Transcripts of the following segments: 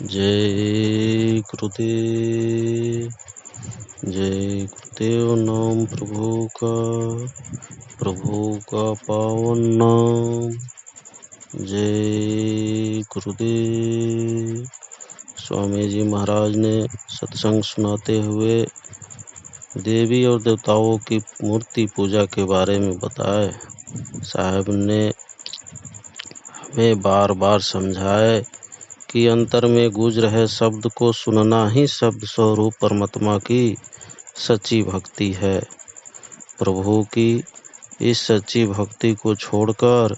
जय गुरुदेव। जय गुरुदेव। नाम प्रभु का पावन नाम। जय गुरुदेव। स्वामी जी महाराज ने सत्संग सुनाते हुए देवी और देवताओं की मूर्ति पूजा के बारे में बताए। साहब ने हमें बार बार समझाए कि अंतर में गूंज रहे शब्द को सुनना ही शब्द स्वरूप परमात्मा की सच्ची भक्ति है। प्रभु की इस सच्ची भक्ति को छोड़कर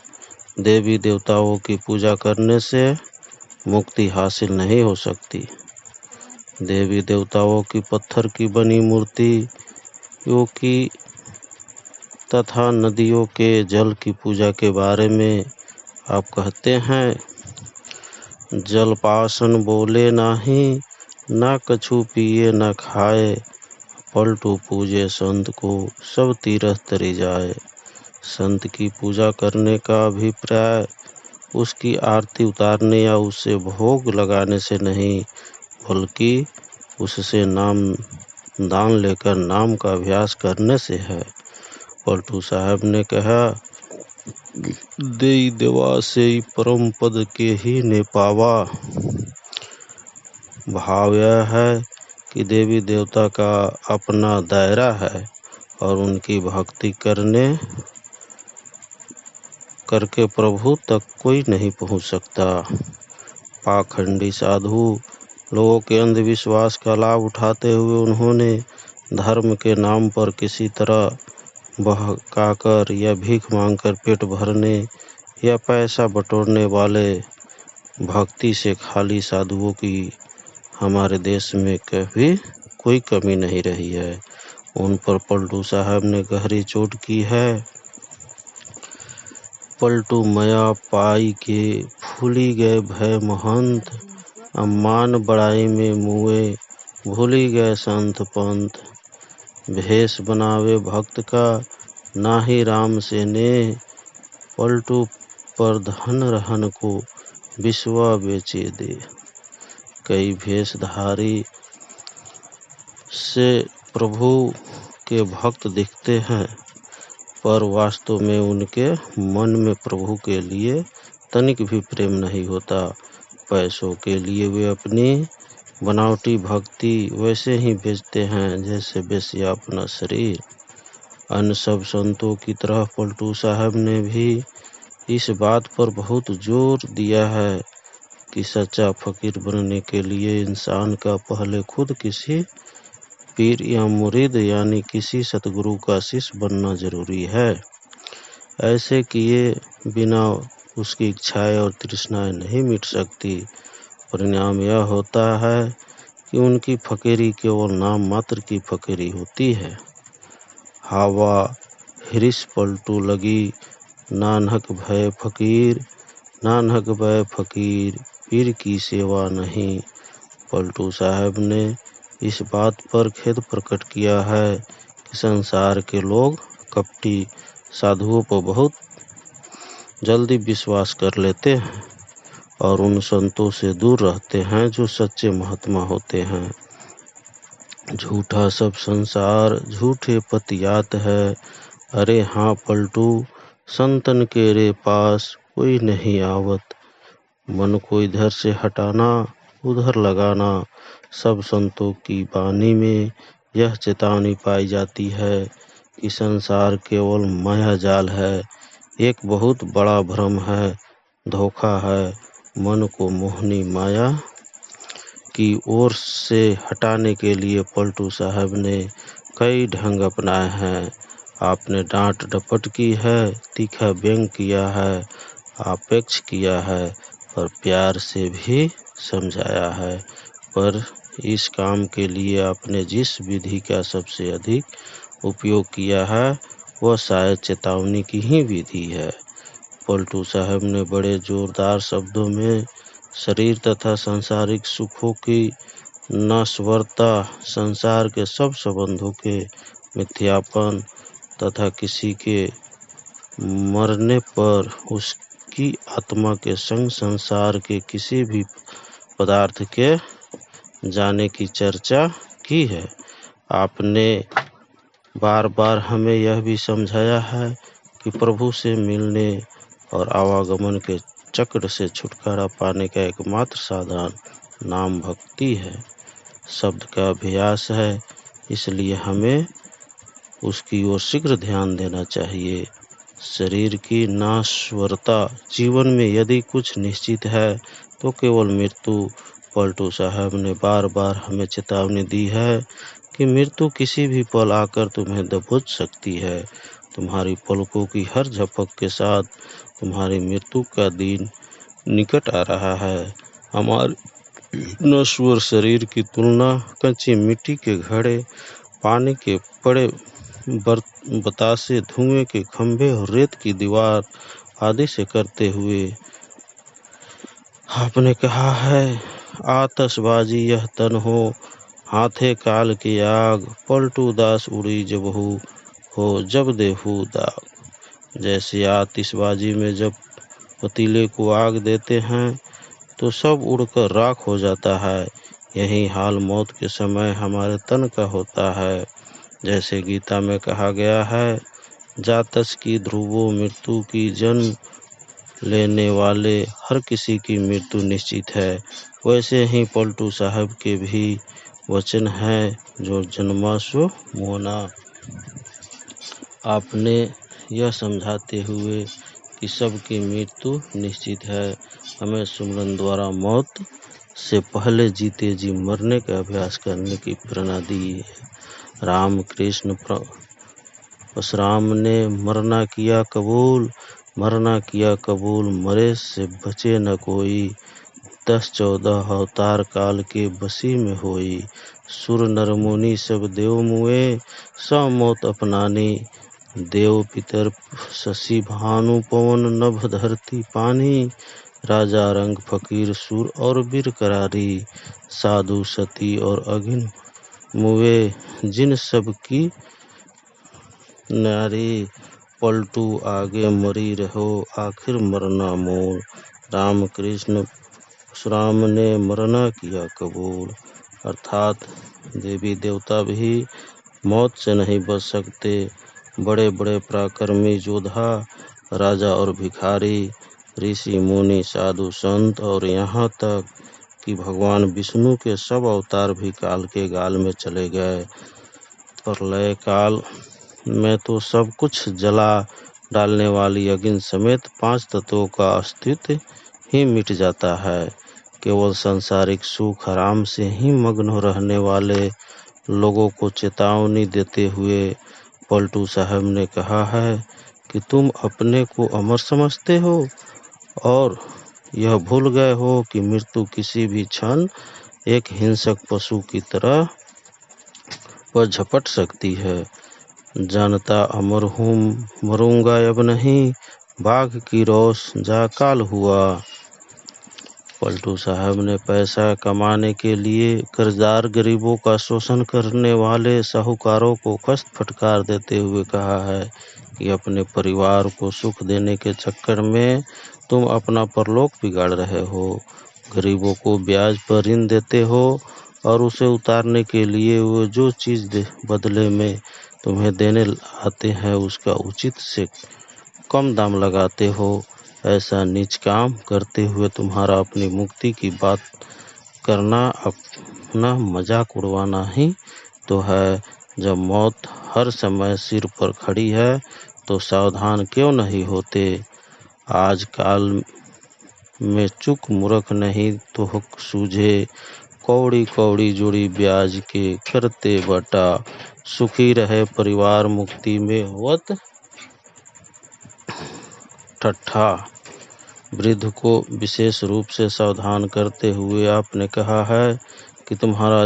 देवी देवताओं की पूजा करने से मुक्ति हासिल नहीं हो सकती। देवी देवताओं की पत्थर की बनी मूर्तियों की तथा नदियों के जल की पूजा के बारे में आप कहते हैं, जलपासन बोले नाही, ना कछु पिए न खाए, पलटू पूजे संत को सब तीरथ तरी जाए। संत की पूजा करने का अभिप्राय उसकी आरती उतारने या उससे भोग लगाने से नहीं, बल्कि उससे नाम दान लेकर नाम का अभ्यास करने से है। पलटू साहब ने कहा, देई देवा से परम पद के ही ने पावा। भाव यह है कि देवी देवता का अपना दायरा है और उनकी भक्ति करके प्रभु तक कोई नहीं पहुंच सकता। पाखंडी साधु लोगों के अंधविश्वास का लाभ उठाते हुए उन्होंने धर्म के नाम पर किसी तरह बहकाकर या भीख मांगकर पेट भरने या पैसा बटोरने वाले भक्ति से खाली साधुओं की हमारे देश में कभी कोई कमी नहीं रही है। उन पर पलटू साहब ने गहरी चोट की है। पलटू मया पाई के फूली गए भय महंत, अम्मान बड़ाई में मुए भूली गए संत पंथ। भेष बनावे भक्त का नाही राम से ने, पलटू पर धन रहन को विश्वा बेचे दे। कई भेषधारी से प्रभु के भक्त दिखते हैं, पर वास्तव में उनके मन में प्रभु के लिए तनिक भी प्रेम नहीं होता। पैसों के लिए वे अपनी बनावटी भक्ति वैसे ही बेचते हैं जैसे बेसिया अपना शरीर। अन्य सब संतों की तरह पलटू साहब ने भी इस बात पर बहुत जोर दिया है कि सच्चा फकीर बनने के लिए इंसान का पहले खुद किसी पीर या मुरीद यानी किसी सतगुरु का शिष्य बनना जरूरी है। ऐसे किए बिना उसकी इच्छाएं और तृष्णाएं नहीं मिट सकती। परिणाम यह होता है कि उनकी फकीरी केवल नाम मात्र की फकीरी होती है। हवा हिरिस पलटू लगी, नानक भय फकीर, नानक भय फकीर, पीर की सेवा नहीं। पलटू साहब ने इस बात पर खेद प्रकट किया है कि संसार के लोग कपटी साधुओं पर बहुत जल्दी विश्वास कर लेते हैं और उन संतों से दूर रहते हैं जो सच्चे महात्मा होते हैं। झूठा सब संसार झूठे पतियात है, अरे हाँ पलटू संतन के रे पास कोई नहीं आवत। मन को इधर से हटाना उधर लगाना, सब संतों की वाणी में यह चेतावनी पाई जाती है कि संसार केवल माया जाल है, एक बहुत बड़ा भ्रम है, धोखा है। मन को मोहनी माया की ओर से हटाने के लिए पलटू साहब ने कई ढंग अपनाए हैं। आपने डांट डपट की है, तीखा व्यंग किया है, आपेक्ष किया है और प्यार से भी समझाया है। पर इस काम के लिए आपने जिस विधि का सबसे अधिक उपयोग किया है वह शायद चेतावनी की ही विधि है। पलटू साहब ने बड़े जोरदार शब्दों में शरीर तथा सांसारिक सुखों की नश्वरता, संसार के सब संबंधों के मिथ्यापन तथा किसी के मरने पर उसकी आत्मा के संग संसार के किसी भी पदार्थ के जाने की चर्चा की है। आपने बार बार हमें यह भी समझाया है कि प्रभु से मिलने और आवागमन के चक्र से छुटकारा पाने का एकमात्र साधन नाम भक्ति है, शब्द का अभ्यास है। इसलिए हमें उसकी ओर शीघ्र ध्यान देना चाहिए। शरीर की नाश्वरता, जीवन में यदि कुछ निश्चित है तो केवल मृत्यु। पलटू साहब ने बार बार हमें चेतावनी दी है कि मृत्यु किसी भी पल आकर तुम्हें दबोच सकती है। तुम्हारी पलकों की हर झपक के साथ तुम्हारी मृत्यु का दिन निकट आ रहा है। हमारे नश्वर शरीर की तुलना कच्ची मिट्टी के घड़े, पानी के पड़े बतासे, धुएं के खंभे और रेत की दीवार आदि से करते हुए आपने कहा है, आतशबाजी यह तन हो, हाथे काल की आग, पलटू दास उड़ी जबहू हो, जब देहू दाग। जैसे आतिशबाजी में जब पतीले को आग देते हैं तो सब उड़कर राख हो जाता है, यही हाल मौत के समय हमारे तन का होता है। जैसे गीता में कहा गया है, जातस की ध्रुवो मृत्यु की, जन्म लेने वाले हर किसी की मृत्यु निश्चित है। वैसे ही पलटू साहब के भी वचन है, जो जन्मासो मोना। आपने यह समझाते हुए कि सबकी मृत्यु निश्चित है, हमें सुमरन द्वारा मौत से पहले जीते जी मरने का अभ्यास करने की प्रेरणा दी है। रामकृष्ण परशुराम ने मरना किया कबूल, मरना किया कबूल, मरे से बचे न कोई। 10-14 अवतार काल के बसी में होई, सुर नर मुनि सब देव मुए, सौ मौत अपनानी। देव पितर शशि भानु पवन, नभ धरती पानी, राजा रंग फकीर सुर और वीर करारी, साधु सती और अघिन मुए, जिन सब की नारी। पलटू आगे मरी रहो, आखिर मरना मोल। रामकृष्ण परशुराम ने मरना किया कबूल, अर्थात देवी देवता भी मौत से नहीं बच सकते। बड़े बड़े पराक्रमी योद्धा, राजा और भिखारी, ऋषि मुनि, साधु संत और यहाँ तक कि भगवान विष्णु के सब अवतार भी काल के गाल में चले गए। प्रलय काल में तो सब कुछ जला डालने वाली अग्नि समेत 5 तत्वों का अस्तित्व ही मिट जाता है। केवल सांसारिक सुख आराम से ही मग्न रहने वाले लोगों को चेतावनी देते हुए पलटू साहब ने कहा है कि तुम अपने को अमर समझते हो और यह भूल गए हो कि मृत्यु किसी भी क्षण एक हिंसक पशु की तरह पर झपट सकती है। जानता अमर हूँ, मरूंगा अब नहीं, बाघ की रोश जा काल हुआ। पलटू साहब ने पैसा कमाने के लिए कर्जदार गरीबों का शोषण करने वाले साहूकारों को कष्ट फटकार देते हुए कहा है कि अपने परिवार को सुख देने के चक्कर में तुम अपना परलोक बिगाड़ रहे हो। गरीबों को ब्याज पर ऋण देते हो और उसे उतारने के लिए वो जो चीज़ बदले में तुम्हें देने आते हैं उसका उचित से कम दाम लगाते हो। ऐसा नीच काम करते हुए तुम्हारा अपनी मुक्ति की बात करना अपना मजाक उड़वाना ही तो है। जब मौत हर समय सिर पर खड़ी है तो सावधान क्यों नहीं होते। आज काल में चुक मूर्ख नहीं तो हुक सूझे, कौड़ी कौड़ी जोड़ी ब्याज के करते बटा, सुखी रहे परिवार मुक्ति में होत ठट्ठा। वृद्ध को विशेष रूप से सावधान करते हुए आपने कहा है कि तुम्हारा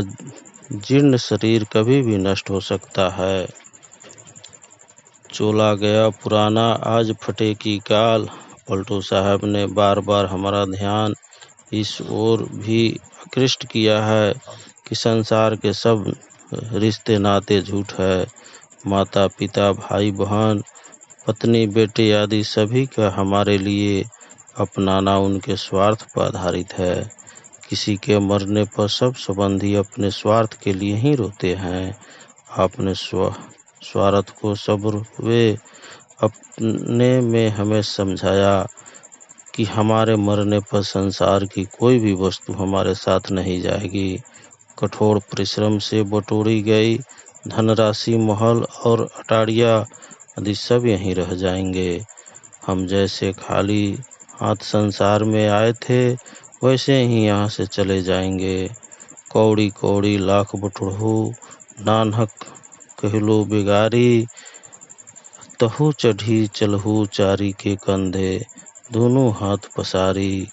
जीर्ण शरीर कभी भी नष्ट हो सकता है। चोला गया पुराना, आज फटे की काल। पलटू साहब ने बार बार हमारा ध्यान इस ओर भी आकृष्ट किया है कि संसार के सब रिश्ते नाते झूठ है। माता पिता, भाई बहन, पत्नी बेटे आदि सभी का हमारे लिए अपनाना उनके स्वार्थ पर आधारित है। किसी के मरने पर सब संबंधी अपने स्वार्थ के लिए ही रोते हैं। आपने स्वार्थ को सब्र अपने में हमें समझाया कि हमारे मरने पर संसार की कोई भी वस्तु हमारे साथ नहीं जाएगी। कठोर परिश्रम से बटोरी गई धनराशि, महल और अटारियां आदि सब यहीं रह जाएंगे। हम जैसे खाली हाथ संसार में आए थे वैसे ही यहाँ से चले जाएंगे। कौड़ी कौड़ी लाख बटुढ़ू, नानक कहलो बिगारी, तहु चढ़ी चलहू चारी के कंधे, दोनों हाथ पसारी,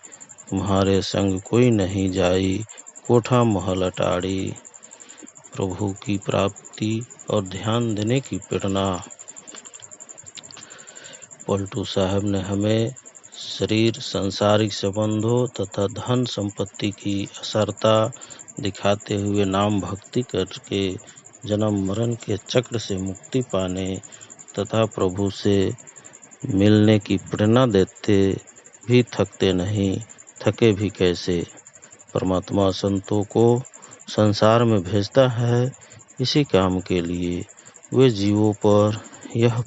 तुम्हारे संग कोई नहीं जाई, कोठा महल अटारी। प्रभु की प्राप्ति और ध्यान देने की प्रेरणा। पलटू साहब ने हमें शरीर, सांसारिक संबंधों तथा धन संपत्ति की असरता दिखाते हुए नाम भक्ति करके जन्म मरण के चक्र से मुक्ति पाने तथा प्रभु से मिलने की प्रेरणा देते भी थकते नहीं। थके भी कैसे? परमात्मा संतों को संसार में भेजता है इसी काम के लिए। वे जीवों पर यह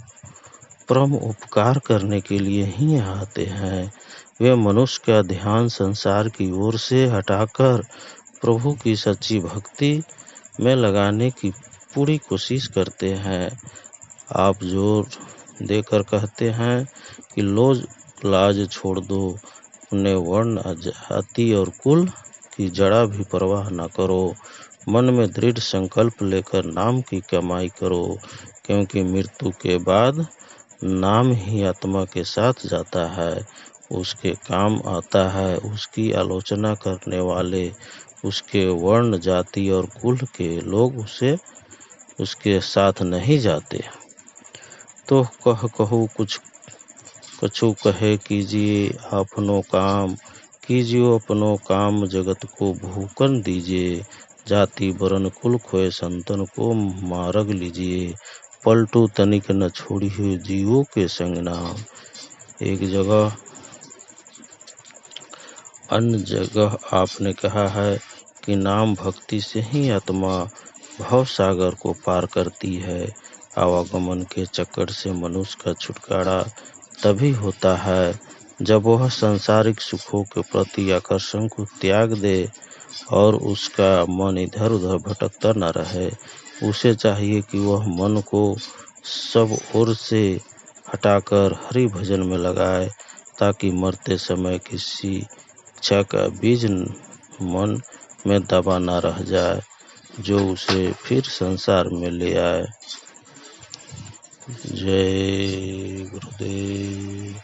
परम उपकार करने के लिए ही आते हैं। वे मनुष्य का ध्यान संसार की ओर से हटाकर प्रभु की सच्ची भक्ति में लगाने की पूरी कोशिश करते हैं। आप जोर देकर कहते हैं कि लाज छोड़ दो, अपने वर्ण, जाति और कुल की जरा भी परवाह न करो। मन में दृढ़ संकल्प लेकर नाम की कमाई करो, क्योंकि मृत्यु के बाद नाम ही आत्मा के साथ जाता है, उसके काम आता है। उसकी आलोचना करने वाले, उसके वर्ण, जाति और कुल के लोग उसके साथ नहीं जाते। तो कहू कुछ कछु कहे कीजिए अपनो काम, कीजिए अपनो काम, जगत को भूकन दीजिए। जाति वर्ण कुल खोए संतन को मार्ग लीजिए, पलटू तनिक न छोड़ी हुई जीवों के संग नाम। एक जगह अन्य जगह आपने कहा है कि नाम भक्ति से ही आत्मा भव सागर को पार करती है। आवागमन के चक्कर से मनुष्य का छुटकारा तभी होता है जब वह सांसारिक सुखों के प्रति आकर्षण को त्याग दे और उसका मन इधर उधर भटकता न रहे। उसे चाहिए कि वह मन को सब ओर से हटाकर हरि भजन में लगाए, ताकि मरते समय किसी इच्छा का बीज मन में दबा न रह जाए जो उसे फिर संसार में ले आए। जय गुरुदेव।